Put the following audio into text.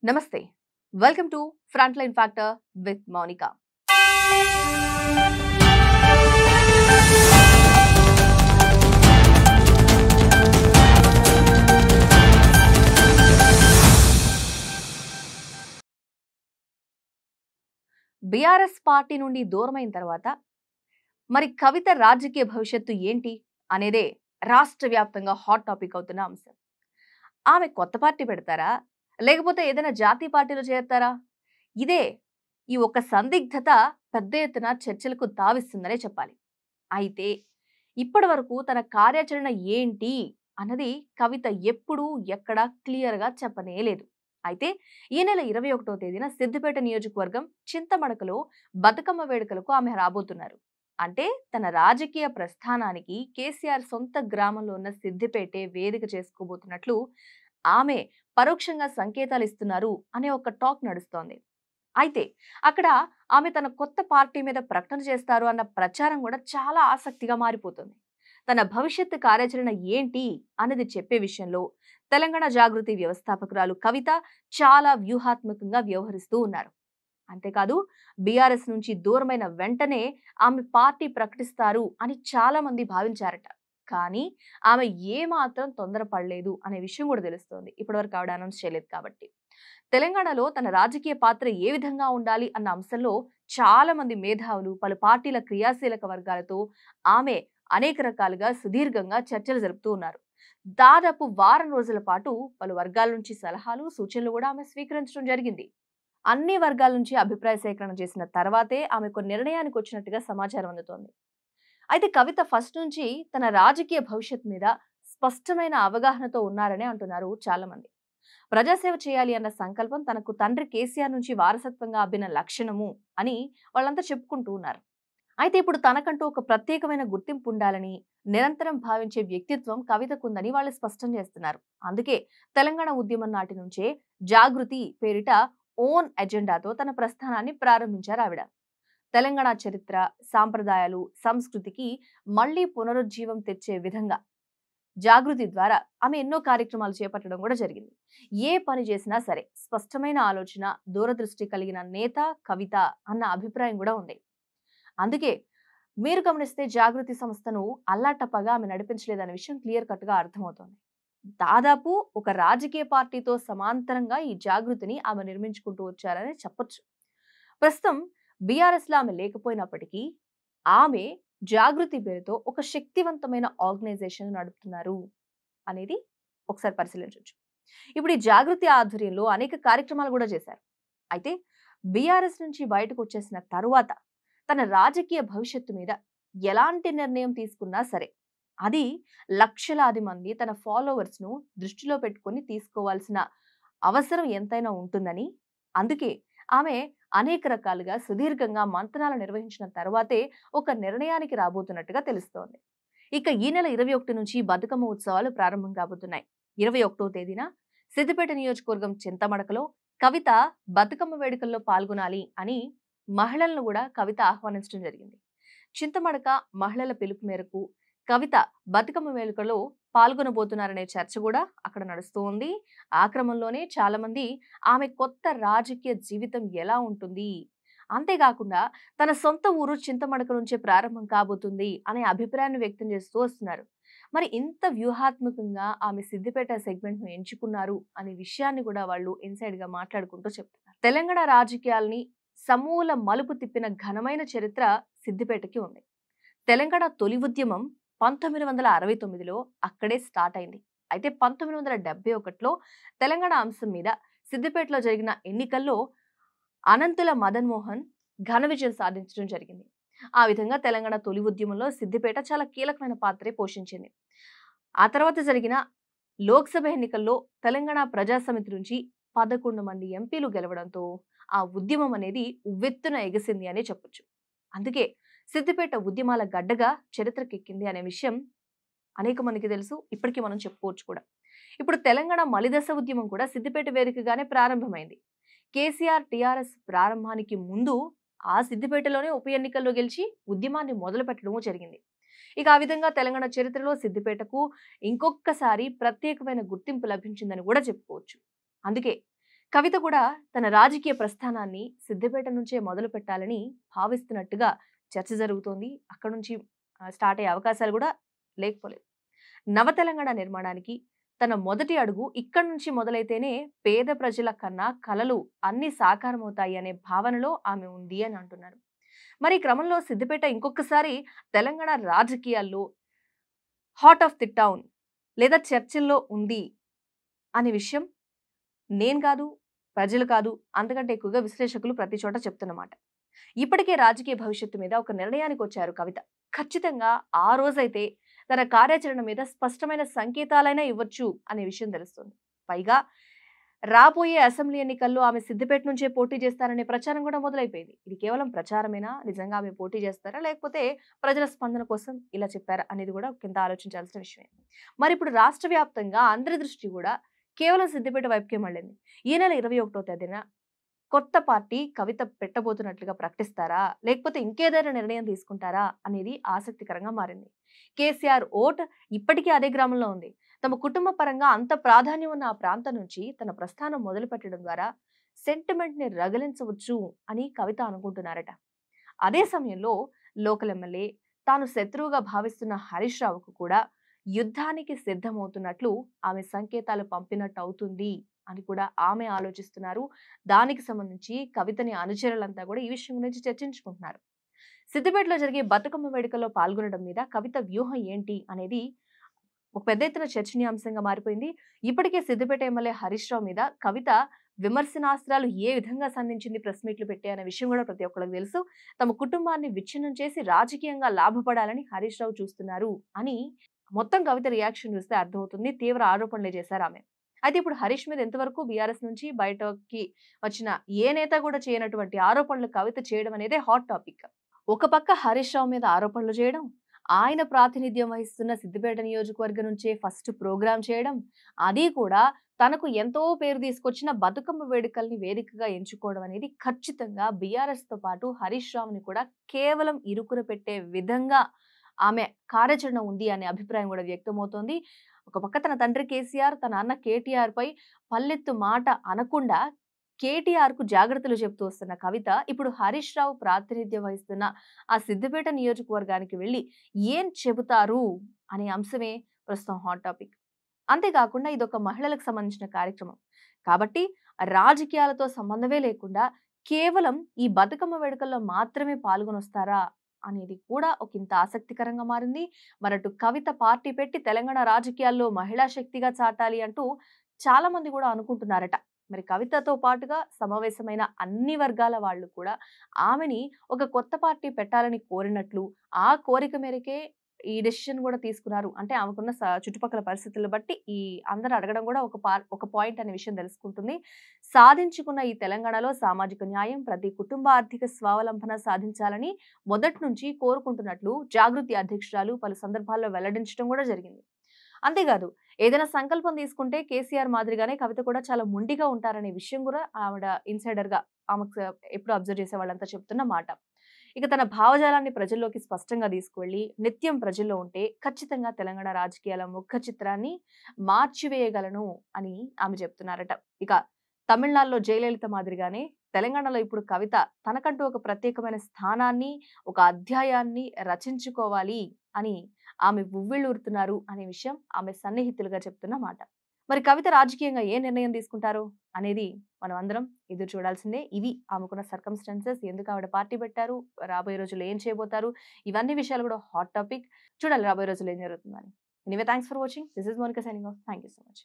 నమస్తే. Welcome to frontline factor with Mounika. BRS party నుండి దూరమైన తర్వాత మరి కవిత రాజకీయ భవిష్యత్తు ఏంటి అనేదే రాష్ట్ర వ్యాప్తంగా హాట్ టాపిక్ అవుతున్న అంశం. ఆమె కొత్త పార్టీ పెడతారా? లేకపోతే ఏదైనా జాతీయ పార్టీలో చేరతారా? ఇదే ఈ ఒక్క సందిగ్ధత పెద్ద ఎత్తున చర్చలకు తావిస్తుందనే చెప్పాలి. అయితే ఇప్పటివరకు తన కార్యాచరణ ఏంటి అన్నది కవిత ఎప్పుడూ ఎక్కడా క్లియర్‌గా చెప్పనే లేదు. అయితే ఈ నెల 21వ తేదీన సిద్దిపేట నియోజకవర్గం చింతమడకలో బతుకమ్మ వేడుకలకు ఆమె రాబోతున్నారు. అంటే తన రాజకీయ ప్రస్థానానికి కేసీఆర్ సొంత గ్రామంలో ఉన్న సిద్దిపేటే వేదిక చేసుకోబోతున్నట్లు ఆమె పరోక్షంగా సంకేతాలిస్తున్నారు అనే ఒక టాక్ నడుస్తోంది. అయితే అక్కడ ఆమె తన కొత్త పార్టీ మీద ప్రకటన చేస్తారు అన్న ప్రచారం కూడా చాలా ఆసక్తిగా మారిపోతుంది. తన భవిష్యత్తు కార్యాచరణ ఏంటి అన్నది చెప్పే విషయంలో తెలంగాణ జాగృతి వ్యవస్థాపకురాలు కవిత చాలా వ్యూహాత్మకంగా వ్యవహరిస్తూ ఉన్నారు. అంతేకాదు బీఆర్ఎస్ నుంచి దూరమైన వెంటనే ఆమె పార్టీ ప్రకటిస్తారు అని చాలా మంది భావించారట. కానీ ఆమె ఏమాత్రం తొందరపడలేదు అనే విషయం కూడా తెలుస్తోంది. ఇప్పటివరకు ఆవిడ అనౌన్స్ చేయలేదు కాబట్టి. తెలంగాణలో తన రాజకీయ పాత్ర ఏ విధంగా ఉండాలి అన్న అంశంలో చాలా మంది మేధావులు, పలు పార్టీల క్రియాశీలక వర్గాలతో ఆమె అనేక రకాలుగా సుదీర్ఘంగా చర్చలు జరుపుతూ ఉన్నారు. దాదాపు వారం రోజుల పాటు పలు వర్గాల నుంచి సలహాలు, సూచనలు కూడా ఆమె స్వీకరించడం జరిగింది. అన్ని వర్గాల నుంచి అభిప్రాయ సేకరణ చేసిన తర్వాతే ఆమె ఒక నిర్ణయానికి వచ్చినట్టుగా సమాచారం అందుతోంది. అయితే కవిత ఫస్ట్ నుంచి తన రాజకీయ భవిష్యత్ మీద స్పష్టమైన అవగాహనతో ఉన్నారని అంటున్నారు చాలా మంది. ప్రజాసేవ చేయాలి అన్న సంకల్పం తనకు తండ్రి కేసీఆర్ నుంచి వారసత్వంగా అబ్బిన లక్షణము అని వాళ్ళంతా చెప్పుకుంటూ ఉన్నారు. అయితే ఇప్పుడు తనకంటూ ఒక ప్రత్యేకమైన గుర్తింపు ఉండాలని నిరంతరం భావించే వ్యక్తిత్వం కవితకుందని వాళ్ళు స్పష్టం చేస్తున్నారు. అందుకే తెలంగాణ ఉద్యమం నాటి నుంచే జాగృతి పేరిట ఓన్ ఎజెండాతో తన ప్రస్థానాన్ని ప్రారంభించారు ఆవిడ. తెలంగాణ చరిత్ర, సాంప్రదాయాలు, సంస్కృతికి మళ్లీ పునరుజ్జీవం తెచ్చే విధంగా జాగృతి ద్వారా ఆమె ఎన్నో కార్యక్రమాలు చేపట్టడం కూడా జరిగింది. ఏ పని చేసినా సరే స్పష్టమైన ఆలోచన, దూరదృష్టి కలిగిన నేత కవిత అన్న అభిప్రాయం కూడా ఉంది. అందుకే మీరు గమనిస్తే జాగృతి సంస్థను అల్లాటప్పగా ఆమె నడిపించలేదనే విషయం క్లియర్ కట్ గా అర్థమవుతోంది. దాదాపు ఒక రాజకీయ పార్టీతో సమాంతరంగా ఈ జాగృతిని ఆమె నిర్మించుకుంటూ వచ్చారని చెప్పొచ్చు. ప్రస్తుతం బీఆర్ఎస్ లో ఆమె లేకపోయినప్పటికీ ఆమె జాగృతి పేరుతో ఒక శక్తివంతమైన ఆర్గనైజేషన్ నడుపుతున్నారు అనేది ఒకసారి పరిశీలించవచ్చు. ఇప్పుడు ఈ జాగృతి ఆధ్వర్యంలో అనేక కార్యక్రమాలు కూడా చేశారు. అయితే బీఆర్ఎస్ నుంచి బయటకు వచ్చేసిన తరువాత తన రాజకీయ భవిష్యత్తు మీద ఎలాంటి నిర్ణయం తీసుకున్నా సరే అది లక్షలాది మంది తన ఫాలోవర్స్ ను దృష్టిలో పెట్టుకొని తీసుకోవాల్సిన అవసరం ఎంతైనా ఉంటుందని, అందుకే ఆమె అనేక రకాలుగా సుదీర్ఘంగా మంతనాలు నిర్వహించిన తర్వాతే ఒక నిర్ణయానికి రాబోతున్నట్టుగా తెలుస్తోంది. ఇక ఈ నెల 21 నుంచి బతుకమ్మ ఉత్సవాలు ప్రారంభం కాబోతున్నాయి. 21వ తేదీన సిద్దిపేట నియోజకవర్గం చింతమడకలో కవిత బతుకమ్మ వేడుకల్లో పాల్గొనాలి అని మహిళలను కూడా కవిత ఆహ్వానించడం జరిగింది. చింతమడక మహిళల పిలుపు మేరకు కవిత బతుకమ్మ వేడుకలో పాల్గొనబోతున్నారనే చర్చ కూడా అక్కడ నడుస్తూ ఉంది. ఆ క్రమంలోనే చాలా మంది ఆమె కొత్త రాజకీయ జీవితం ఎలా ఉంటుంది, అంతేకాకుండా తన సొంత ఊరు చింతమడక నుంచే ప్రారంభం కాబోతుంది అనే అభిప్రాయాన్ని వ్యక్తం చేస్తూ వస్తున్నారు. మరి ఇంత వ్యూహాత్మకంగా ఆమె సిద్దిపేట సెగ్మెంట్ ను ఎంచుకున్నారు అనే విషయాన్ని కూడా వాళ్ళు ఇన్సైడ్ గా మాట్లాడుకుంటూ చెప్తున్నారు. తెలంగాణ రాజకీయాల్ని సమూల మలుపు తిప్పిన ఘనమైన చరిత్ర సిద్దిపేటకి ఉంది. తెలంగాణ తొలి ఉద్యమం 1969లో అక్కడే స్టార్ట్ అయింది. అయితే 1971లో తెలంగాణ అంశం మీద సిద్దిపేటలో జరిగిన ఎన్నికల్లో అనంతుల మదన్ మోహన్ ఘన విజయం సాధించడం జరిగింది. ఆ విధంగా తెలంగాణ తొలి ఉద్యమంలో సిద్దిపేట చాలా కీలకమైన పాత్రే పోషించింది. ఆ తర్వాత జరిగిన లోక్సభ ఎన్నికల్లో తెలంగాణ ప్రజా సమితి నుంచి 11 మంది ఎంపీలు గెలవడంతో ఆ ఉద్యమం అనేది ఉవ్వెత్తున ఎగిసింది అనే చెప్పొచ్చు. అందుకే సిద్దిపేట ఉద్యమాల గడ్డగా చరిత్రకెక్కింది అనే విషయం అనేక మందికి తెలుసు. ఇప్పటికీ మనం చెప్పుకోవచ్చు కూడా. ఇప్పుడు తెలంగాణ మలిదశ ఉద్యమం కూడా సిద్దిపేట వేదికగానే ప్రారంభమైంది. కేసీఆర్ టీఆర్ఎస్ ప్రారంభానికి ముందు ఆ సిద్దిపేటలోనే ఉప ఎన్నికల్లో గెలిచి ఉద్యమాన్ని మొదలు పెట్టడము జరిగింది. ఇక ఆ విధంగా తెలంగాణ చరిత్రలో సిద్దిపేటకు ఇంకొకసారి ప్రత్యేకమైన గుర్తింపు లభించిందని కూడా చెప్పుకోవచ్చు. అందుకే కవిత కూడా తన రాజకీయ ప్రస్థానాన్ని సిద్దిపేట నుంచే మొదలు పెట్టాలని భావిస్తున్నట్టుగా చర్చ జరుగుతోంది. అక్కడి నుంచి స్టార్ట్ అయ్యే అవకాశాలు కూడా లేకపోలేదు. నవ తెలంగాణ నిర్మాణానికి తన మొదటి అడుగు ఇక్కడి నుంచి మొదలైతేనే పేద ప్రజల కన్నా కలలు అన్ని సాకారమవుతాయి అనే భావనలో ఆమె ఉంది అని అంటున్నారు. మరి ఈ క్రమంలో సిద్దిపేట ఇంకొకసారి తెలంగాణ రాజకీయాల్లో హార్ట్ ఆఫ్ ది టౌన్ లేదా చర్చిల్లో ఉంది అనే విషయం నేను కాదు, ప్రజలు కాదు, అంతకంటే ఎక్కువగా విశ్లేషకులు ప్రతి చోట చెప్తున్నమాట. ఇప్పటికే రాజకీయ భవిష్యత్తు మీద ఒక నిర్ణయానికొచ్చారు కవిత. ఖచ్చితంగా ఆ రోజైతే తన కార్యాచరణ మీద స్పష్టమైన సంకేతాలైనా ఇవ్వచ్చు అనే విషయం తెలుస్తుంది. పైగా రాబోయే అసెంబ్లీ ఎన్నికల్లో ఆమె సిద్దిపేట నుంచే పోటీ చేస్తారనే ప్రచారం కూడా మొదలైపోయింది. ఇది కేవలం ప్రచారమేనా? నిజంగా ఆమె పోటీ చేస్తారా? లేకపోతే ప్రజల స్పందన కోసం ఇలా చెప్పారా? అనేది కూడా కింద ఆలోచించాల్సిన విషయమే. మరి ఇప్పుడు రాష్ట్ర వ్యాప్తంగా అందరి దృష్టి కూడా కేవలం సిద్దిపేట వైపుకే మళ్ళింది. ఈ నెల 21వ తేదీన కొత్త పార్టీ కవిత పెట్టబోతున్నట్లుగా ప్రకటిస్తారా? లేకపోతే ఇంకేదైనా నిర్ణయం తీసుకుంటారా? అనేది ఆసక్తికరంగా మారింది. కేసీఆర్ ఓట్ ఇప్పటికీ అదే గ్రామంలో ఉంది. తమ కుటుంబ పరంగా అంత ప్రాధాన్యం ఉన్న ఆ ప్రాంతం నుంచి తన ప్రస్థానం మొదలుపెట్టడం ద్వారా సెంటిమెంట్‌ని రగిలించవచ్చు అని కవిత అనుకుంటున్నారట. అదే సమయంలో లోకల్ ఎమ్మెల్యే తాను శత్రువుగా భావిస్తున్న హరీష్ రావుకు కూడా యుద్ధానికి సిద్ధమవుతున్నట్లు ఆమె సంకేతాలు పంపినట్టు అవుతుంది అని కూడా ఆమె ఆలోచిస్తున్నారు. దానికి సంబంధించి కవితని అనుచరులంతా కూడా ఈ విషయం గురించి చర్చించుకుంటున్నారు. సిద్దిపేటలో జరిగే బతుకమ్మ వేడుకల్లో పాల్గొనడం మీద కవిత వ్యూహం ఏంటి అనేది ఒక పెద్ద ఎత్తున చర్చనీయాంశంగా మారిపోయింది. ఇప్పటికే సిద్దిపేట ఎమ్మెల్యే హరీష్ రావు మీద కవిత విమర్శనాస్త్రాలు ఏ విధంగా సంధించింది ప్రెస్ మీట్లు పెట్టి అనే విషయం కూడా ప్రతి ఒక్కరికి తెలుసు. తమ కుటుంబాన్ని విచ్ఛిన్నం చేసి రాజకీయంగా లాభపడాలని హరీష్ రావు చూస్తున్నారు అని మొత్తం కవిత రియాక్షన్ చూస్తే అర్థమవుతుంది. తీవ్ర ఆరోపణలే చేశారామె. అయితే ఇప్పుడు హరీష్ మీద ఎంతవరకు బీఆర్ఎస్ నుంచి బయటకి వచ్చిన ఏ నేత కూడా చేయనటువంటి ఆరోపణలు కవిత చేయడం అనేదే హాట్ టాపిక్. ఒక పక్క హరీష్ రావు మీద ఆరోపణలు చేయడం, ఆయన ప్రాతినిధ్యం వహిస్తున్న సిద్దిపేట నియోజకవర్గం నుంచే ఫస్ట్ ప్రోగ్రామ్ చేయడం, అది కూడా తనకు ఎంతో పేరు తీసుకొచ్చిన బతుకమ్మ వేడుకల్ని వేదికగా ఎంచుకోవడం అనేది ఖచ్చితంగా బీఆర్ఎస్‌తో పాటు హరీష్ రావుని కూడా కేవలం ఇరుకున పెట్టే విధంగా ఆమె కార్యాచరణ ఉంది అనే అభిప్రాయం కూడా వ్యక్తమవుతోంది. ఒక పక్క తన తండ్రి కేసీఆర్, తన అన్న కేటీఆర్ పై పల్లెత్తు మాట అనకుండా కేటీఆర్‌కు జాగ్రత్తలు చెప్తూ వస్తున్న కవిత ఇప్పుడు హరీష్ రావు ప్రాతినిధ్యం వహిస్తున్న ఆ సిద్దిపేట నియోజకవర్గానికి వెళ్లి ఏం చెబుతారు అనే అంశమే ప్రస్తుతం హాట్ టాపిక్. అంతేకాకుండా ఇదొక మహిళలకు సంబంధించిన కార్యక్రమం. కాబట్టి రాజకీయాలతో సంబంధమే లేకుండా కేవలం ఈ బతుకమ్మ వేడుకల్లో మాత్రమే పాల్గొనొస్తారా అనేది కూడా ఒకంత ఆసక్తికరంగా మారింది. మరటు కవిత పార్టీ పెట్టి తెలంగాణ రాజకీయాల్లో మహిళా శక్తిగా చాటాలి అంటూ చాలా మంది కూడా అనుకుంటున్నారట. మరి కవితతో పాటుగా సమావేశమైన అన్ని వర్గాల వాళ్ళు కూడా ఆమెని ఒక కొత్త పార్టీ పెట్టాలని కోరినట్లు, ఆ కోరిక మేరకే ఈ డెసిషన్ కూడా తీసుకున్నారు. అంటే ఆమెకున్న చుట్టుపక్కల పరిస్థితులను బట్టి ఈ అందరూ అడగడం కూడా ఒక పాయింట్ అనే విషయం తెలుసుకుంటుంది. సాధించుకున్న ఈ తెలంగాణలో సామాజిక న్యాయం, ప్రతి కుటుంబ ఆర్థిక స్వావలంబన సాధించాలని మొదటి నుంచి కోరుకుంటున్నట్లు జాగృతి అధ్యక్షురాలు పలు సందర్భాల్లో వెల్లడించడం కూడా జరిగింది. అంతేకాదు ఏదైనా సంకల్పం తీసుకుంటే కేసీఆర్ మాదిరిగానే కవిత కూడా చాలా మొండిగా ఉంటారనే విషయం కూడా ఆవిడ ఇన్సైడర్‌గా ఆమెకు ఎప్పుడు అబ్జర్వ్ చేసే వాళ్ళంతా చెప్తున్న మాట. ఇక తన భావజాలాన్ని ప్రజల్లోకి స్పష్టంగా తీసుకువెళ్ళి నిత్యం ప్రజల్లో ఉంటే ఖచ్చితంగా తెలంగాణ రాజకీయాల ముఖ చిత్రాన్ని మార్చివేయగలను అని ఆమె చెప్తున్నారట. ఇక తమిళనాడులో జయలలిత మాదిరిగానే తెలంగాణలో ఇప్పుడు కవిత తనకంటూ ఒక ప్రత్యేకమైన స్థానాన్ని, ఒక అధ్యాయాన్ని రచించుకోవాలి అని ఆమె ఉవ్విళ్ళూరుతున్నారు అనే విషయం ఆమె సన్నిహితులుగా చెప్తున్న మాట. మరి కవిత రాజకీయంగా ఏ నిర్ణయం తీసుకుంటారు అనేది మనం అందరం ఎదురు చూడాల్సిందే. ఇవి ఆమెకున్న సర్కమ్‌స్టాన్సెస్, ఎందుకు ఆవిడ పార్టీ పెట్టారు, రాబోయే రోజుల్లో ఏం చేయబోతారు, ఇవన్నీ విషయాలు కూడా హాట్ టాపిక్. చూడాలి రాబోయే రోజుల్లో ఏం జరుగుతుందని. Anyway thanks for watching. This is Monica signing off. Thank you so much.